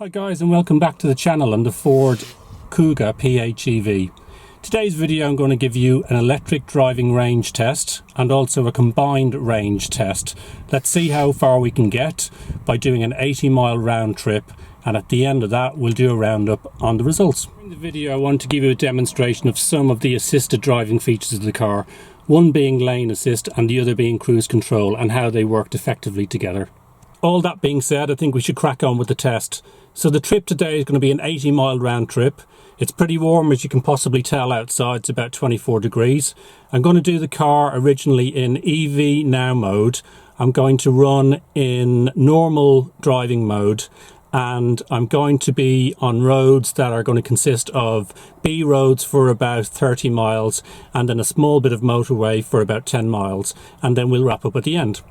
Hi guys, and welcome back to the channel on the Ford Kuga PHEV. Today's video I'm going to give you an electric driving range test and also a combined range test. Let's see how far we can get by doing an 80-mile round trip, and at the end of that we'll do a roundup on the results. In the video I want to give you a demonstration of some of the assisted driving features of the car, one being lane assist and the other being cruise control, and how they worked effectively together. All that being said, I think we should crack on with the test. So the trip today is going to be an 80-mile round trip. It's pretty warm, as you can possibly tell outside. It's about 24 degrees. I'm going to do the car originally in EV now mode. I'm going to run in normal driving mode, and I'm going to be on roads that are going to consist of B roads for about 30 miles and then a small bit of motorway for about 10 miles, and then we'll wrap up at the end.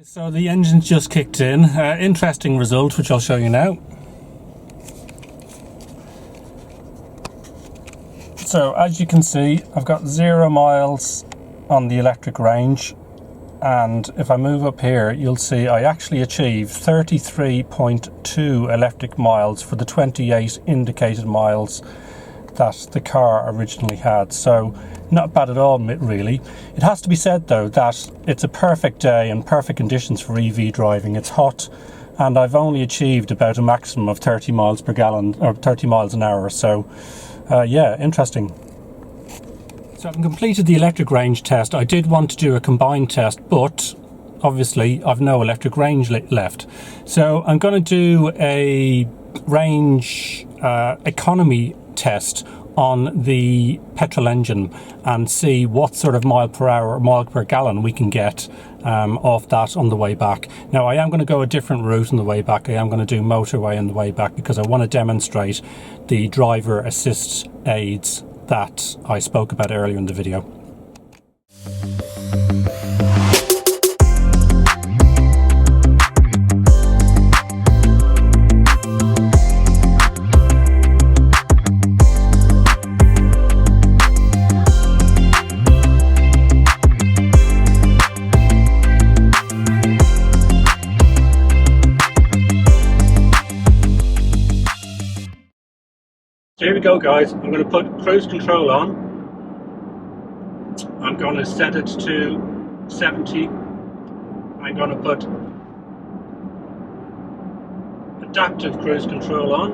So the engine's just kicked in. Interesting result, which I'll show you now. So as you can see, I've got 0 miles on the electric range, and if I move up here you'll see I actually achieved 33.2 electric miles for the 28 indicated miles that the car originally had. So not bad at all, really. It has to be said though that it's a perfect day and perfect conditions for EV driving. It's hot, and I've only achieved about a maximum of 30 miles per gallon, or 30 miles an hour. So yeah, interesting. So I've completed the electric range test. I did want to do a combined test, but obviously I've no electric range left. So I'm going to do a range economy test on the petrol engine and see what sort of mile per hour or mile per gallon we can get off that on the way back. Now I am going to go a different route on the way back. I am going to do motorway on the way back because I want to demonstrate the driver assist aids that I spoke about earlier in the video. So here we go guys, I'm going to put cruise control on. I'm going to set it to 70. I'm going to put adaptive cruise control on.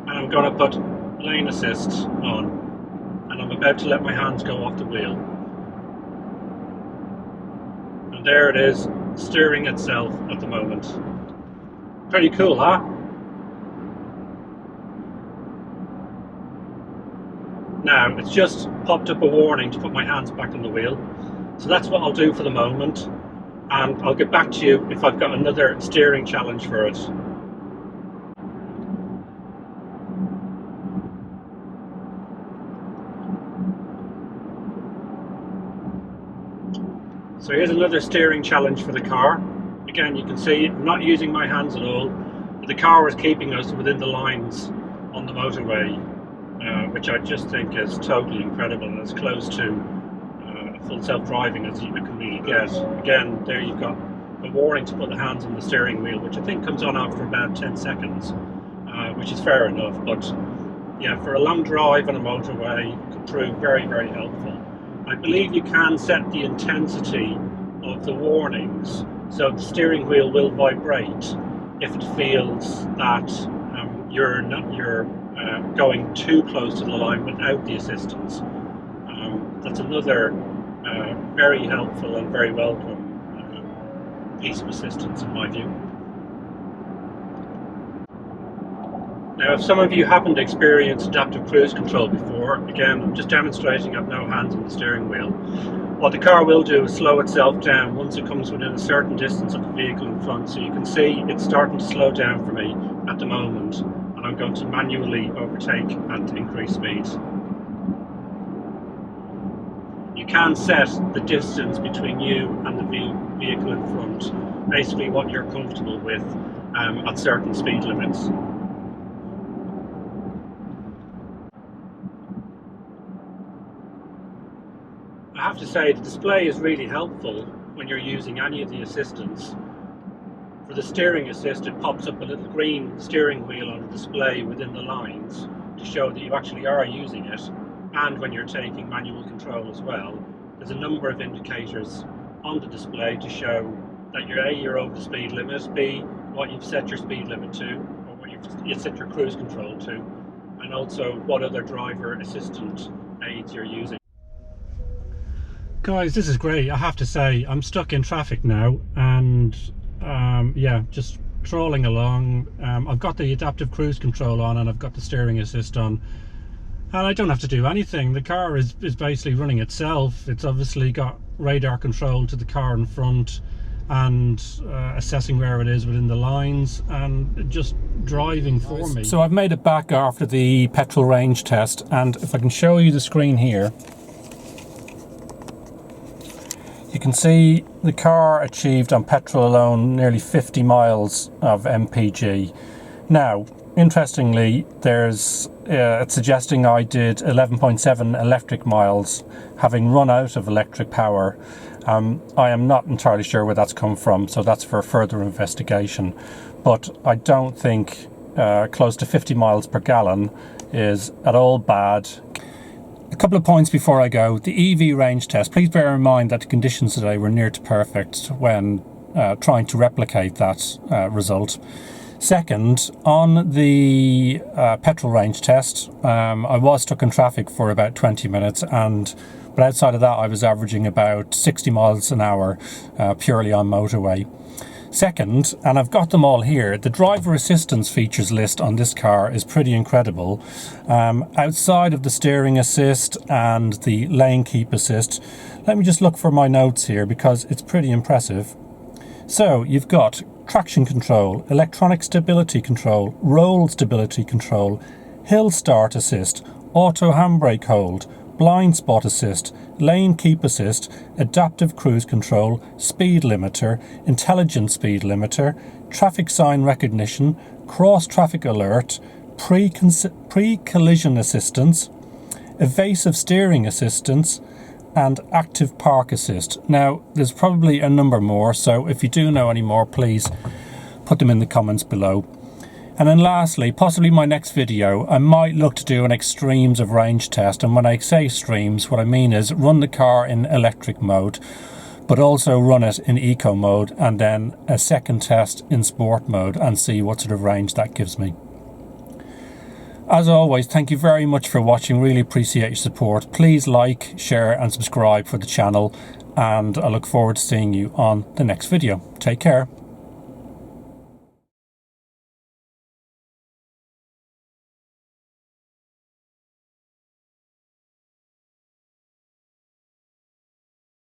And I'm going to put lane assist on. And I'm about to let my hands go off the wheel. And there it is, steering itself at the moment. Pretty cool, huh? Now, it's just popped up a warning to put my hands back on the wheel. So that's what I'll do for the moment. And I'll get back to you if I've got another steering challenge for it. So here's another steering challenge for the car. Again, you can see I'm not using my hands at all. But the car is keeping us within the lines on the motorway. Which I just think is totally incredible, and as close to full self-driving as you can really get. Again, there you've got a warning to put the hands on the steering wheel, which I think comes on after about 10 seconds, which is fair enough. But yeah, for a long drive on a motorway, it could prove very, very helpful. I believe you can set the intensity of the warnings, so the steering wheel will vibrate if it feels that you're going too close to the line without the assistance. That's another very helpful and very welcome piece of assistance in my view. Now, if some of you haven't experienced adaptive cruise control before, again, I'm just demonstrating I've no hands on the steering wheel. What the car will do is slow itself down once it comes within a certain distance of the vehicle in front. So you can see it's starting to slow down for me at the moment, and I'm going to manually overtake and increase speed. You can set the distance between you and the vehicle in front, basically what you're comfortable with at certain speed limits. I have to say the display is really helpful when you're using any of the assistants. For the steering assist, it pops up a little green steering wheel on the display within the lines to show that you actually are using it, and when you're taking manual control as well, there's a number of indicators on the display to show that you're over the speed limit, B, what you've set your speed limit to, or what you've set your cruise control to, and also what other driver assistant aids you're using. Guys, this is great. I have to say, I'm stuck in traffic now, and yeah, just trolling along. I've got the adaptive cruise control on, and I've got the steering assist on, and I don't have to do anything. The car is basically running itself. It's obviously got radar control to the car in front, and assessing where it is within the lines, and just driving for me. So I've made it back after the petrol range test, and if I can show you the screen here, you can see the car achieved on petrol alone nearly 50 miles of MPG. Now, interestingly, it's suggesting I did 11.7 electric miles, having run out of electric power. I am not entirely sure where that's come from, so that's for further investigation. But I don't think close to 50 miles per gallon is at all bad. A couple of points before I go. The EV range test, please bear in mind that the conditions today were near to perfect when trying to replicate that result. Second, on the petrol range test, I was stuck in traffic for about 20 minutes, but outside of that I was averaging about 60 miles an hour purely on motorway. Second, and I've got them all here, the driver assistance features list on this car is pretty incredible. Outside of the steering assist and the lane keep assist, let me just look for my notes here because it's pretty impressive. So you've got traction control, electronic stability control, roll stability control, hill start assist, auto handbrake hold, blind spot assist, lane keep assist, adaptive cruise control, speed limiter, intelligent speed limiter, traffic sign recognition, cross traffic alert, pre-collision assistance, evasive steering assistance, and active park assist. Now, there's probably a number more, so if you do know any more, please put them in the comments below. And then lastly, possibly my next video, I might look to do an extremes of range test. And when I say extremes, what I mean is run the car in electric mode, but also run it in eco mode, and then a second test in sport mode, and see what sort of range that gives me. As always, thank you very much for watching. Really appreciate your support. Please like, share and subscribe for the channel, and I look forward to seeing you on the next video. Take care.